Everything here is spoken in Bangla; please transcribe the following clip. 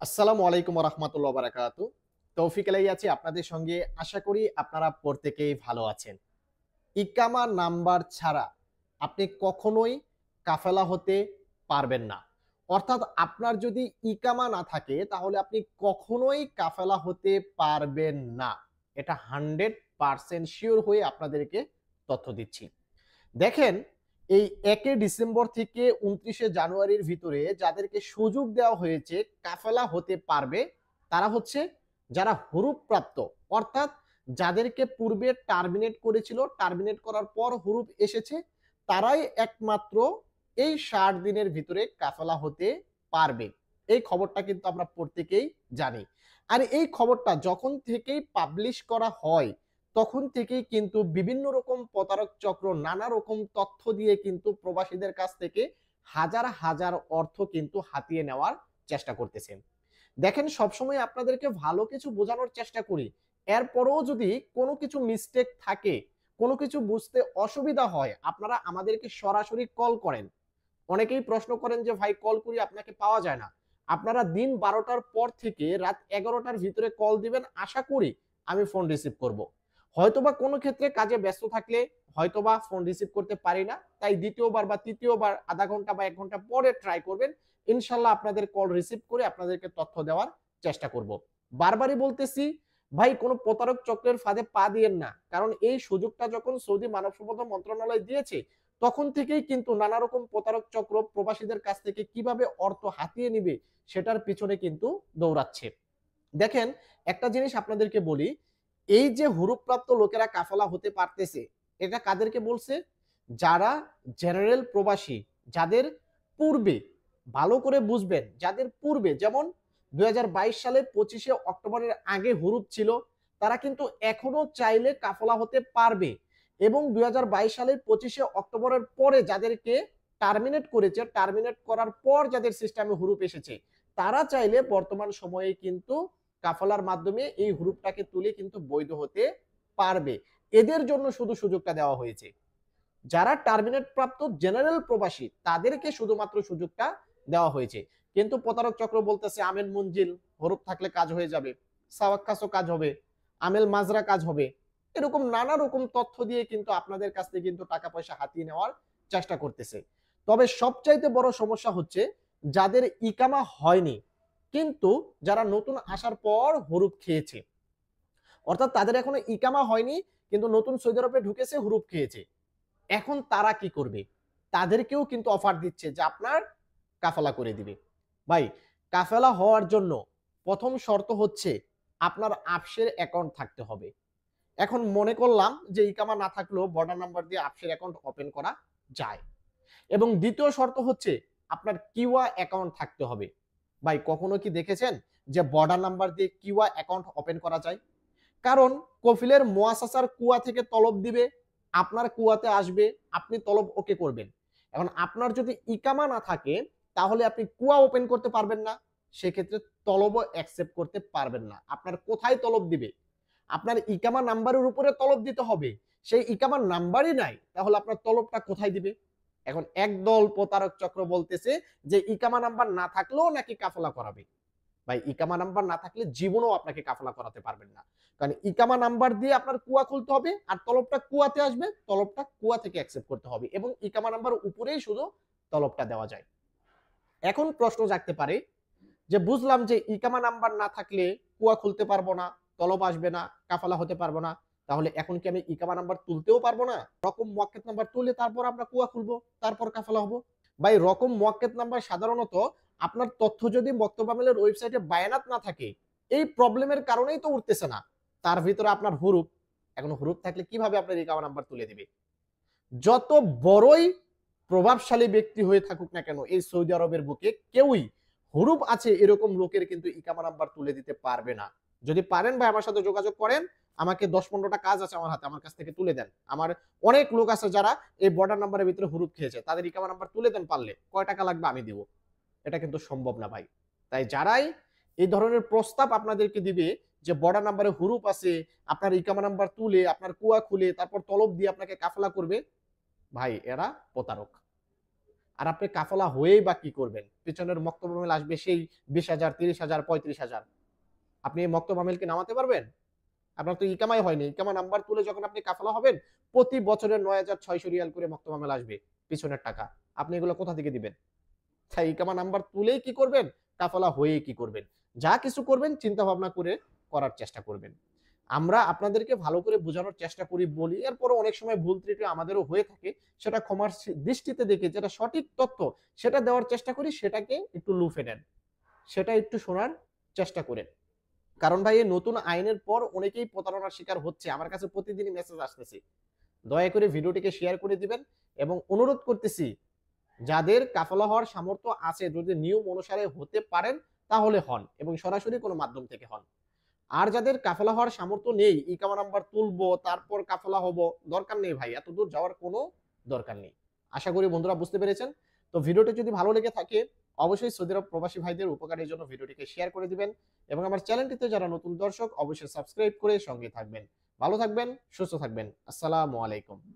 আসসালামু আলাইকুম ওয়া রাহমাতুল্লাহি ওয়া বারাকাতু। তৌফিক আলাই আছি আপনাদের সঙ্গে। আশা করি আপনারা প্রত্যেকেই ভালো আছেন। ইকামা নাম্বার ছাড়া আপনি কখনোই কাফেলা হতে পারবেন না। অর্থাৎ আপনার যদি ইকামা না থাকে তাহলে আপনি কখনোই কাফেলা হতে পারবেন না। এটা 100% সিওর হয়ে আপনাদেরকে তথ্য দিচ্ছি। দেখেন, এই ১ ডিসেম্বর থেকে ২৯ জানুয়ারির ভিতরে যাদেরকে সুযোগ দেওয়া হয়েছে কাফেলা হতে পারবে, তারা হচ্ছে যারা হুরুপ-প্রাপ্ত। অর্থাৎ যাদেরকে পূর্বে টার্মিনেট করেছিল, টার্মিনেট করার পর হুরুপ এসেছে, তারাই একমাত্র এই ৬০ দিনের ভিতরে কাফেলা হতে পারবে। এই খবরটা কিন্তু আমরা প্রত্যেকেই জানি। আর এই খবরটা যখন থেকেই পাবলিশ করা হয় তখন থেকেই কিন্তু বিভিন্ন রকম প্রতারক চক্র নানা রকম তথ্য দিয়ে কিন্তু প্রবাসীদের কাছ থেকে হাজার হাজার অর্থ কিন্তু হাতিয়ে নেওয়ার চেষ্টা করতেছে। দেখেন, সবসময় আপনাদেরকে ভালো কিছু বোঝানোর চেষ্টা করি। এরপরেও যদি কোনো কিছু মিস্টেক থাকে, কোনো কিছু বুঝতে অসুবিধা হয়, আপনারা আমাদেরকে সরাসরি কল করেন। অনেকেই প্রশ্ন করেন যে ভাই কল করি আপনাকে পাওয়া যায় না। আপনারা দিন ১২টার পর থেকে রাত ১১টার ভিতরে কল দিবেন, আশা করি আমি ফোন রিসিভ করব। হয়তোবা কোনো ক্ষেত্রে কাজে ব্যস্ত থাকলে হয়তোবা ফোন রিসিভ করতে পারি না। তাই দ্বিতীয়বার বা তৃতীয়বার আধা ঘন্টা বা ১ ঘন্টা পরে ট্রাই করবেন। ইনশাআল্লাহ আপনাদের কল রিসিভ করে আপনাদেরকে তথ্য দেওয়ার চেষ্টা করব। বারবারই বলতেছি, ভাই কোনো প্রতারক চক্রের ফাঁদে পা দিয়েন না। কারণ এই সুযোগটা যখন সৌদি মানব সম্পদ মন্ত্রণালয় দিয়েছে তখন থেকেই কিন্তু নানা রকম প্রতারক চক্র প্রবাসীদের কাছ থেকে কিভাবে অর্থ হাতিয়ে নিবে সেটার পিছনে কিন্তু দৌড়াচ্ছে। দেখেন, একটা জিনিস আপনাদেরকে বলি, এই যে হুরুপ্রাপ্ত লোকেরা কাফেলা হতে পারতেছে, এটা কাদেরকে বলছে? যারা জেনারেল প্রবাসী, যাদের পূর্বে, ভালো করে বুঝবেন, যাদের পূর্বে যেমন ২০২২ সালে ২৫শে অক্টোবরের আগে হুরুপ ছিল, তারা কিন্তু এখনো চাইলে কাফেলা হতে পারবে। এবং ২০২২ সালের ২৫শে অক্টোবরের পরে যাদেরকে টার্মিনেট করেছে, টার্মিনেট করার পর যাদের সিস্টেমে হুরুপ এসেছে, তারা চাইলে বর্তমান সময়ে কিন্তু কাফালার মাধ্যমে এই হুরুপটাকে তুলে কিন্তু বৈধ হতে পারবে। এদের জন্য শুধু সুযোগটা দেওয়া হয়েছে। যারা টার্মিনেট প্রাপ্ত জেনারেল প্রবাসী তাদেরকে শুধুমাত্র সুযোগটা দেওয়া হয়েছে। কিন্তু প্রতারক চক্র বলতেছে আমেল মুনজিল হরুপ থাকলে কাজ হয়ে যাবে, সাওয়াক্কাসও কাজ হবে, আমেল মাজরা কাজ হবে। এরকম নানা রকম তথ্য দিয়ে কিন্তু আপনাদের কাছ থেকে কিন্তু টাকা পয়সা হাতিয়ে নেওয়ার চেষ্টা করতেছে। তবে সবচাইতে বড় সমস্যা হচ্ছে যাদের ইকামা হয়নি কিন্তু যারা নতুন আসার পর হরুপ খেয়েছে, অর্থাৎ তাদের এখনো ইকামা হয়নি কিন্তু নতুন সৌদি আরবে ঢুকেছে, হুরুপ খেয়েছে। এখন তারা কি করবে? তাদেরকেও কিন্তু অফার দিচ্ছে যে আপনার কাফেলা করে দিবে। ভাই, কাফেলা হওয়ার জন্য প্রথম শর্ত হচ্ছে আপনার আফসের অ্যাকাউন্ট থাকতে হবে। এখন মনে করলাম যে ইকামা না থাকলেও বর্ডার নাম্বার দিয়ে আফসের অ্যাকাউন্ট ওপেন করা যায়। এবং দ্বিতীয় শর্ত হচ্ছে আপনার কিউয়া অ্যাকাউন্ট থাকতে হবে। ভাই, কখনো কি দেখেছেন যে বর্ডার নাম্বার দিয়ে কিউয়া অ্যাকাউন্ট ওপেন করা যায়? কারণ কফিলের মুয়াসাসার কুয়া থেকে তলব দিবে, আপনার কুয়াতে আসবে, আপনি তলব ওকে করবেন। এখন আপনার যদি ইকামা না থাকে তাহলে আপনি কুয়া ওপেন করতে পারবেন না, সেক্ষেত্রে তলবও অ্যাকসেপ্ট করতে পারবেন না। আপনার কোথায় তলব দিবে? আপনার ইকামা নাম্বারের উপরে তলব দিতে হবে। সেই ইকামার নাম্বারই নাই, তাহলে আপনার তলবটা কোথায় দিবে? এখন একদল প্রতারক চক্র বলতেছে যে ইকামা নাম্বার না থাকলেও নাকি কাফেলা করাবে। ভাই, ইকামা নাম্বার না থাকলে জীবনেও আপনাকে কাফেলা করাতে পারবেন না। কারণ ইকামা নাম্বার দিয়ে আপনার কুয়া খুলতে হবে আর তলবটা কুয়াতে আসবে, তলবটা কুয়া থেকে অ্যাকসেপ্ট করতে হবে এবং ইকামা নাম্বার উপরেই শুধু তলবটা দেওয়া যায়। এখন প্রশ্ন জাগতে পারে যে বুঝলাম যে ইকামা নাম্বার না থাকলে কুয়া খুলতে পারবো না, তলব আসবে না, কাফালা হতে পারবো না, তাহলে এখন কি আমি ইকামা নাম্বার তুলতেও পারবো না? রকম মুয়াক্কেত নাম্বার তুলে তারপর আমরা কুয়া খুলবো, তারপর কাফালা হবো? ভাই, রকম মুয়াক্কেত নাম্বার সাধারণত আপনার তথ্য যদি বক্তব্য আমেলের ওয়েবসাইটে বায়ানাত না থাকে, এই প্রবলেমের কারণেই তো উঠতেছে না। তার ভিতরে আপনার হুরুপ, এখন হুরুপ থাকলে কিভাবে আপনার ইকামা নাম্বার তুলে দিবে? যত বড়ই প্রভাবশালী ব্যক্তি হয়ে থাকুক না কেন এই সৌদি আরবের বুকে কেউই হুরুপ আছে এরকম লোকের কিন্তু ইকামা নাম্বার তুলে দিতে পারবে না। যদি পারেন ভাই আমার সাথে যোগাযোগ করেন, আমাকে ১০-১৫টা কাজ আছে আমার হাতে, আমার কাছ থেকে তুলে দেন। আমার অনেক লোক আছে যারা এই বর্ডার নাম্বারের ভিতরে হুরুপ খেয়েছে, তাদের ইকামা নাম্বার তুলে দেন, পারলে কয় টাকা লাগবে আমি দিব। এটা কিন্তু সম্ভব না ভাই। তাই যারাই এই ধরনের প্রস্তাব আপনাদেরকে দিবে যে বর্ডার নাম্বারে হুরুপ আছে, আপনার ইকামা নাম্বার তুলে আপনার কুয়া খুলে তারপর তলব দিয়ে আপনাকে কাফেলা করবে, ভাই এরা প্রতারক। আর আপনি কাফালা হয়েই বা কি করবেন? পিছনের মক্তব আমিল আসবে সেই 20,000, 30,000, 35,000। আপনি এই মক্তব আমিলকে নামাতে পারবেন? আপনার তো ইকামাই হয়নি। ইকামা নাম্বার তুলে যখন আপনি কাফালা হবেন, প্রতি বছরে ৯,৬০০ রিয়াল করে মক্তব আমিল আসবে পিছনের টাকা। আপনি এগুলো কোথা থেকে দিবেন? তাই ইকামা নাম্বার তুলেই কি করবেন? কাফালা হয়েই কি করবেন? যা কিছু করবেন চিন্তা ভাবনা করে করার চেষ্টা করবেন। আমরা আপনাদেরকে ভালো করে বোঝানোর চেষ্টা করি, বলি। এরপরও অনেক সময় ভুল ত্রুটি আমাদেরও হয়ে থাকে। সেটা ক্ষমার দৃষ্টিতে দেখে যেটা সঠিক তথ্য সেটা দেওয়ার চেষ্টা করি, সেটাকে একটু লুফে নেন। সেটা একটু শোনার চেষ্টা করেন। কারণ ভাই এই নতুন আইনের পর অনেকেই প্রতারণার শিকার হচ্ছে। আমার কাছে প্রতিদিনই মেসেজ আসতেছে। দয়া করে ভিডিওটিকে শেয়ার করে দিবেন এবং অনুরোধ করতেছি যাদের কাফালা হওয়ার সামর্থ্য আছে, যদি নিয়ম অনুসারে হতে পারেন তাহলে হন এবং সরাসরি কোনো মাধ্যম থেকে হন। আর যাদের কাফালা হওয়ার সামর্থ্য নেই, ইকামা নাম্বার তুলবো তারপর কাফালা হব, দরকার নেই ভাই, এত দূর যাওয়ার কোনো দরকার নেই। আশা করি বন্ধুরা বুঝতে পেরেছেন। তো ভিডিওটি যদি ভালো লেগে থাকে অবশ্যই সৌদি আরব প্রবাসী ভাইদের উপকারের জন্য ভিডিওটিকে শেয়ার করে দিবেন এবং আমার চ্যানেলটিতে যারা নতুন দর্শক অবশ্যই সাবস্ক্রাইব করে সঙ্গে থাকবেন। ভালো থাকবেন, সুস্থ থাকবেন। আসসালামু আলাইকুম।